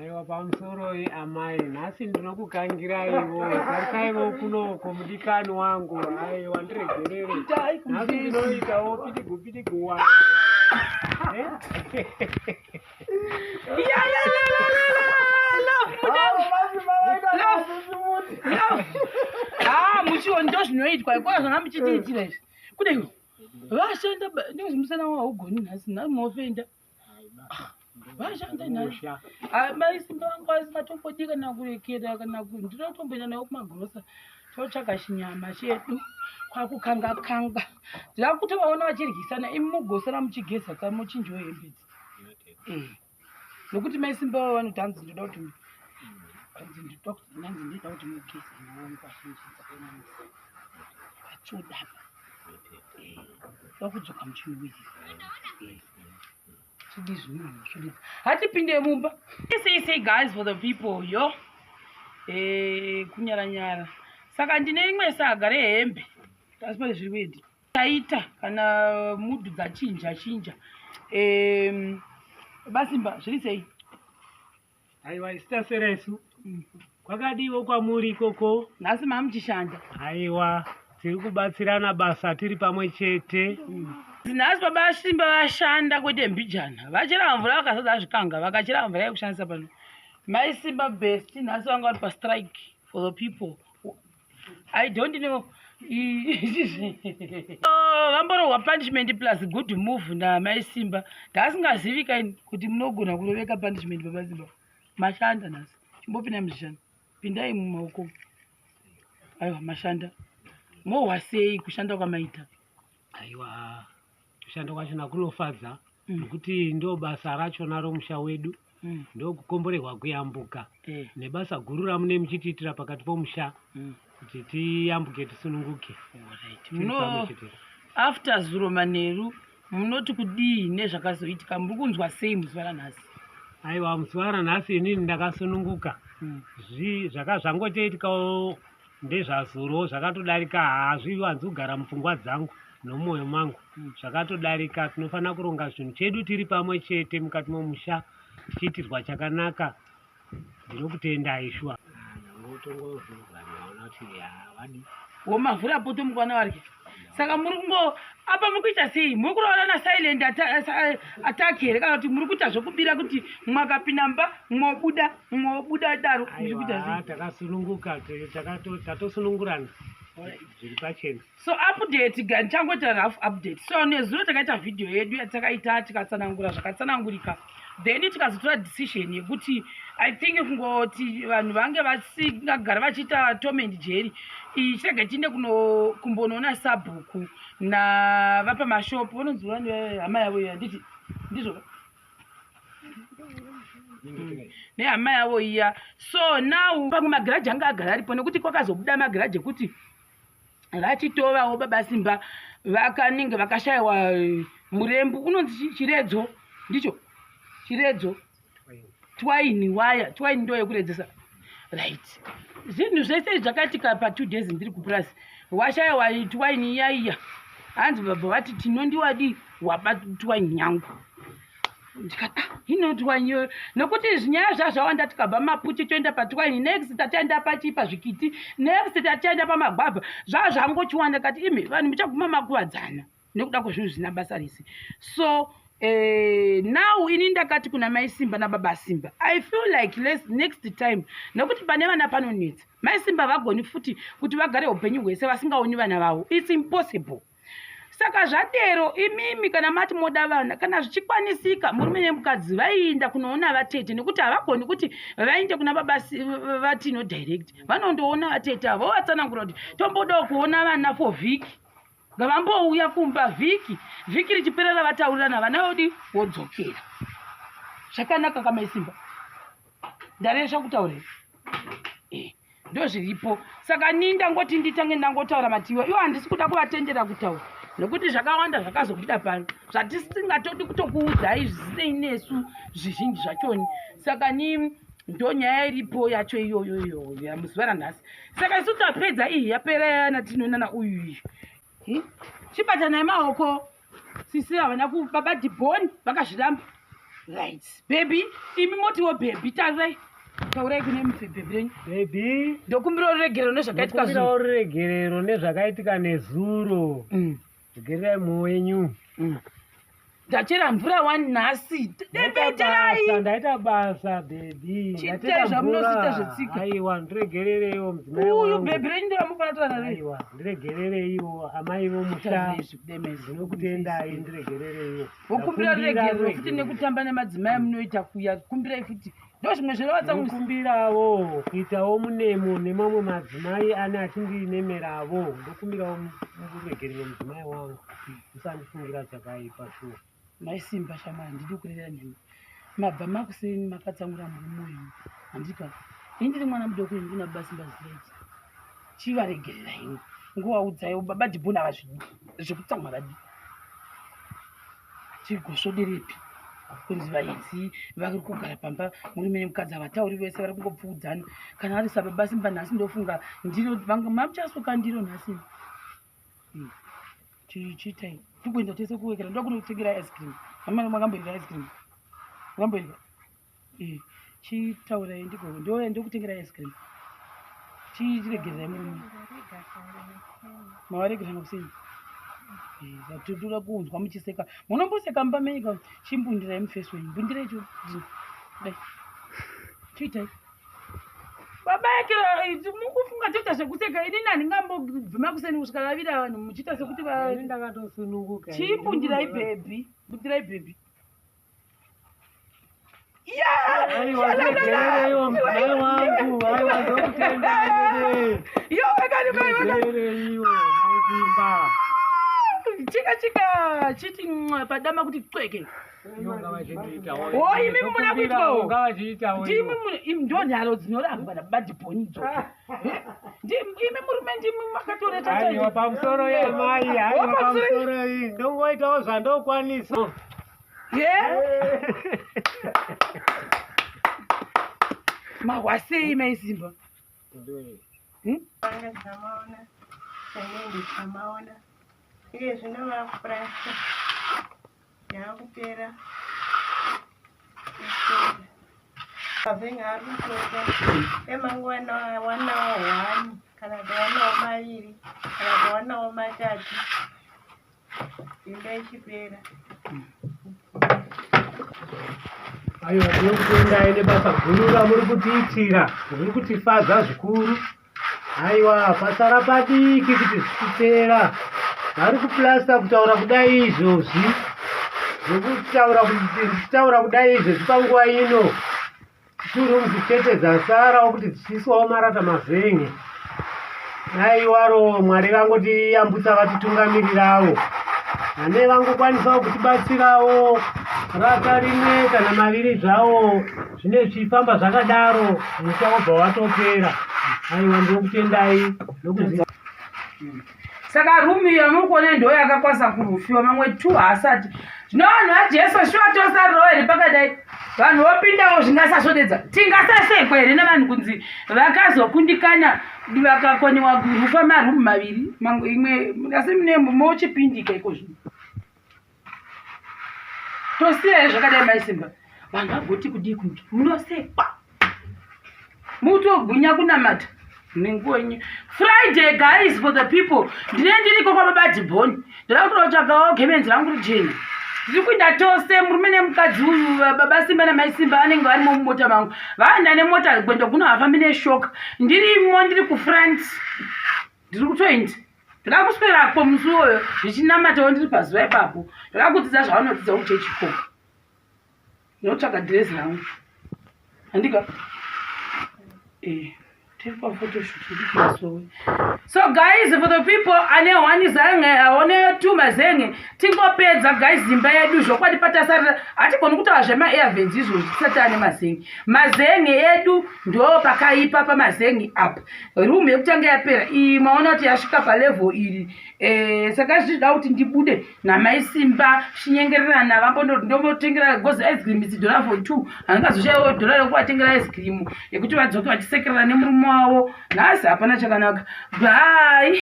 Aiwa pamusoro amai nhasi ndinokukangiraiwo sarikaiwo kunoko mudikani wangu aiwa ndiregerere nhasi ndinoitawo pitigupidigu wa muchiwo ndo zvinoitwa ikora zvanga muchitiitira izvi kudai vashanda ndozvimusana waugoni nhasi namofenda vashanda nhasi maisimba vanga vasingatombodi kana kurekera kana ndinotomboenda nawo kumagrosa totsvaga chinyama chedu kwakukanga ndakutovaona vachiryisana imi mugosara muchigeza kamuchinjiwo hembe idzi nokuti maisimba vavo vanoti hanzi ndoda kuti nanzi ndida kuti mugeze nawo pazhinji dzakainamisa vachodapa vakudzoka muchini wezi hatipinde mumba. Say guys for the people yo kunyaranyara saka ndine imwe saga rehembe tasipane zviwedi taita kana mudhu dzachinja Basimba zviri sei? Aiwa isitaseresu kwakadiwo kwamuri ikoko nhasi mamuchishanda. Aiwa tiri kubatsirana basa tiri pamwe chete. Nhasi baba Basimba vashanda kwete mbijana vachera mvura vakazadza zvikanga vakachera mvura yekushandisa pano Maisimba best nhasi vanga vari pastrike for the people. I don't know vamborohwa punishment plus good move naMaisimba ndaasingazivi kaini kuti munogona kuroveka punishment babasimba mashanda nhasi chimbopinda muzvishanda pindai mumaoko aiwa mashanda mohwa sei kushanda kwamaita. Aiwa kushanda kwachona kunofadza nokuti ndo basa rachona romusha wedu ndokukomborerwa kuyambuka nebasa guru ramune muchitiitira pakati pomusha kuti tiyambuke tisununguke. After Zuro Manheru munoti kudii nezvakazoitika muri kunzwa sei muzuva ranhasi? Aiwa muzuva ranhasi inini ndakasununguka zvangotoitikawo ndezvazuro zvakatodarika hazviwanzi kugara mupfungwa dzangu nomwoyo mangu zvakatodarika. Tinofanira kuronga zvinhu chedu tiri pamwe chete mukati momusha tichiitirwa chakanaka. Ndinokutenda ishwa womavhura poto mukwana varike saka muri kungo apa mukuita sei? Muri kurora na silent attack here kana kuti muri kuita zvokubira kuti mwakapinda mba mwobuda daro? Takasununguka tatosunungurana zviri pachena. So update gandichangota rough update. So nezuro takaita video yedu yatakaita tikatsanangura zvakatsanangurika then tikazotora decision yekuti I think kungoti vanhu vange vasingagara vachiita Tom and Jerry chirege tiende kumbonoona sabhuku navapa mashopu vanonzwa hama yavo iya ndizvo nehama yavo iya. So now pamwe magaraji anga agara aripo nekuti kwakazobuda magaraji ekuti vachitovawo Babasimba vakanenge vakashayiwa murembu unonzi chiredzo ndicho chiredzo twaini waya twaini ndo yekuredzesa right. Zvinhu zvese zvakaitika pa 2 days ndiri kuplus washayiwa twaini yaiya hanzi baba vati tinondiwadi waba twaini yangu ndikati hino twaini nokuti zvinyaya zvazvawanda tikabva maputi toenda patwaini next tataenda pachipa zvikiti next tataenda pamagwabha zvazvangochiwanda kati imi vanhu muchaguma makuwadzana nekuda kwezvinhu zvina basa rese. So now ini ndakati kuna Maisimba naBabasimba I feel like next time nokuti pane vana panonetsa Maisimba vagoni futi kuti vagare upenyu hwese vasingaoni vana vavo, it's impossible. Saka zvadero imimi kana mati moda vana kana zvichikwanisika murume nemukadzi vainda kunoona vatete nekuti havagoni kuti vainde kuna vatino direct vanondoona vatete avo vatsanangura kuti tombodawo kuona vana for vhiki ngavambouya kumba vhiki richiperera vataurirana vana vodi vodzokera zvakanaka kaMaisimba ndaresha kutaurira ndo zviripo. Saka ni ndangoti nditange ndangotaura matiwa iwo handisi kuda kuvatendera kutaura nokuti zvakawanda zvakazobuda pano zvatisingatodi kutokuudzai zvisinei nesu zvizhinji zvachoni. Saka ni ndo nyaya iripo yacho iyoyo yamuzuva ranhasi. Saka isu tapedza iyi yapera yanatinonana uyu chibatana nemaoko sisi havana kubaba Dibhoni vakazviramba Right. Baby, imi motiwo baby tazai. Taurai kune baby renyu. Baby, Ndokumbira uregerero nezvakaitika ndokumbira zuro. uregerero nezvakaitika nezuro. Regererai mwoyo wenyu. Ndachera mvura wanhasi. Debeterai. Ndaita basa baby. Chiitai zvamunoziita zvetsika. Aiwa, ndiregerereiwo mudzimai Uyu wangu. baby renyu ndoramufanatana naye. Aiwa, ndiregerereiwo amai vomusha. Ndinokutendai ndiregerereiwo. Wokumbira ruregerero futi nekutamba nemadzimai munoita kuya. Kumbirai futi. Ndo zvimwe zvinovatsamwisa. Ndokumbirawo kuitawo munemo nemamwe madzimai ane achindinemerawo. Ndokumbirawo muregerero mudzimai wangu. Musandifungira zvakaipa shuwa. Maisimba shamwari ndiri kurera nemi. Mabva makuseni makatsamura murume wenyu. Handika. Ini ndiri mwana mudoko wenyu kuna baba Simba Ziraiti. Chivaregerera ini. Ngowaudzai baba Dhibhoni avazvidi. Zvekutsamwa vadi. Chigosvoderepi. Kunzi vaidzi vari kugara pamba murume nemukadzi havatauri vese vari kungopfuudzana. Kana ari sababa Simba nhasi ndofunga ndiro mamuchasuka ndiro nhasi. Chiitai. Tikuenda tese kuwekera ndokunotengera ice cream. Mama makamboirira ice cream. Makamboirira. Chitaurai ndiko ndokutengera ice cream. Chiregererai murume. Mawaregerana kuseni. Zatudura kunzwa muchiseka. Munomboseka mbamenyika chimbundirai mufesi wenyu. Mbundirai cho. Dai. Chiitai. Baba yake mukufunga toita zvekuseka ini handingambobvima kuseni kusvika ravira vanhu muchiita sekuti ndakatosununguka. Chimbundirai baby. Bundirai baby. Aiwa, ndiregerereiwo mudzimai wangu. Aiwa, ndokutendai. Regerereiwo Maisimba. Chika chiti padama kuti tweke. Oh, imi muna kuitwawo. Ngavachiitawo. Imi ndonharo dzinoramba nababa Dhibhoni dzo. Imi murume ndimi makatora tata. Aiwa, pamusoro yemai. Aiwa, pamusoro iyi. Ndongoitawo zvandokwanisa. Mahwasei Maisimba. Ndamaona iye zvino vapurasa yakupera kavenga ari kutoka emangwana wanawo 1 kana wanawo 2 kana wanawo 3 imba ichipera. Aiwa, tinokutendai nebasa guru ramuri kutiitira. Muri kutifadza zvikuru. Aiwa, pasara padiki kuti zvichipera. Vari kupurasta kutaura kudai izvozvi. Zvokutaura kudai izvozvi panguva ino. Turungu chete dzasarawo kuti dzichiiswawo marata mazenge. Aiwaro Mwari vangotiyambutsa vatitungamirirawo. Vane vangokwanisawo kutibatsirawo rata rimwe kana maviri zvawo. Zvine zvichifamba zvakadaro muchawobva watopera. Aiwa, ndokutendai nokuziva. Saka rumi yamukuona ndo yakakwasa kurufiwa mamwe 2 haasati. Zvino vanhu vaJesu shuwa tosarirawo here pakadai. Vanhu vopindawo zvingasasvodedza. Tingasasekwa here nevanhu kunzi vakazokundikanya vakakoniwa kurufa marumu maviri. Imwe asi mochipindika iko zvino. Tosiya zvakadai Maisimba. Vanhu vagoti kudii kuti munosekwa. Mutogwinya kunamata. Friday, guys, for the people. Ndinendiriko kwa baba Dhibhoni. Ndirakutotsvakawo gemenzi rangu rijena. Ndiri kuenda tose murume nemukadzi uyu baba Simba naMaisimba vanenge varimo mumota mangu. Vaenda nemota kwenda kuno havambi neshoka. Ndirimo ndiri kufront. Ndiri kutoenda. Ndirakuswerapo musi uyoyo zvichinamatawo ndiri pazuva ipapo. Ndirakudzidza zvavanodzidza kuchechi ikoko. Ndinotsvaka dhirezi rangu. Handika? Take a photo shoot. So guys, for the people ane wani zange one 2 mazenge tingopedza guys zimba yedu zvokwadi patasarira atigoni kutaura zvema airvents izvo zvisati ane mazenge edu ndo pakaipa pamazenge apa room yekutanga yapera iyi maona kuti yasvika palevel iri saka zvichida kuti ndibude naMaisimba chinyengererana ndomotengera gozi ice cream $2 for 2 angazoshayiwo $1 rekuvatengera ice cream yekuti vadzoke vachisekerera nemurume wavo nhasi hapana chakanaka. Bye.